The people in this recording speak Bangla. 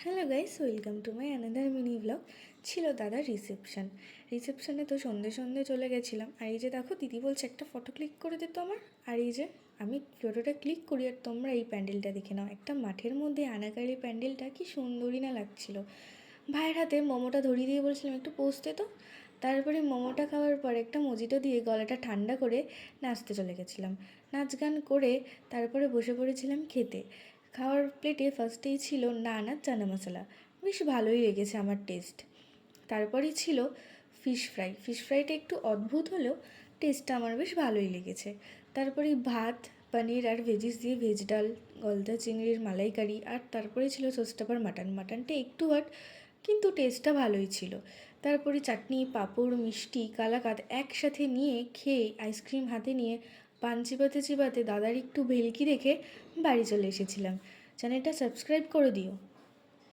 Hello guys, welcome to my another mini blog. ছিল দাদার রিসেপশানে তো সন্ধে সন্ধে চলে গেছিলাম। আর এই যে দেখো, দিদি বলছে একটা ফটো ক্লিক করে দিত আমার। আর এই যে আমি ফটোটা ক্লিক করি, আর তোমরা এই প্যান্ডেলটা দেখে নাও। একটা মাঠের মধ্যে আনাকালি প্যান্ডেলটা কি সুন্দরই না লাগছিল। ভাইয়ের হাতে মোমোটা ধরিয়ে দিয়ে বলছিলাম একটু পোস্তে তো। তারপরে মোমোটা খাওয়ার পর একটা মজিটো দিয়ে গলাটা ঠান্ডা করে নাচতে চলে গেছিলাম। নাচ গান করে তারপরে বসে পড়েছিলাম খেতে। খাওয়ার প্লেটে ফার্স্টেই ছিল নান আর চানা মশলা। বেশ ভালোই লেগেছে আমার টেস্ট। তারপরেই ছিল ফিশ ফ্রাইটা একটু অদ্ভুত হলেও টেস্টটা আমার বেশ ভালোই লেগেছে। তারপরে ভাত, পনির আর ভেজিস দিয়ে ভেজ ডাল, গলদা চিংড়ির মালাইকারি, আর তারপরে ছিল সোস্টাপার মাটনটা একটু হাট, কিন্তু টেস্টটা ভালোই ছিল। তারপরে চাটনি, পাঁপড়, মিষ্টি, কালাকাঁদ একসাথে নিয়ে খেয়ে আইসক্রিম হাতে নিয়ে পান চিবাতে চিবাতে দাদার একটু ভেলকি রেখে বাড়ি চলে এসেছিলাম। চ্যানেলটা সাবস্ক্রাইব করে দিও।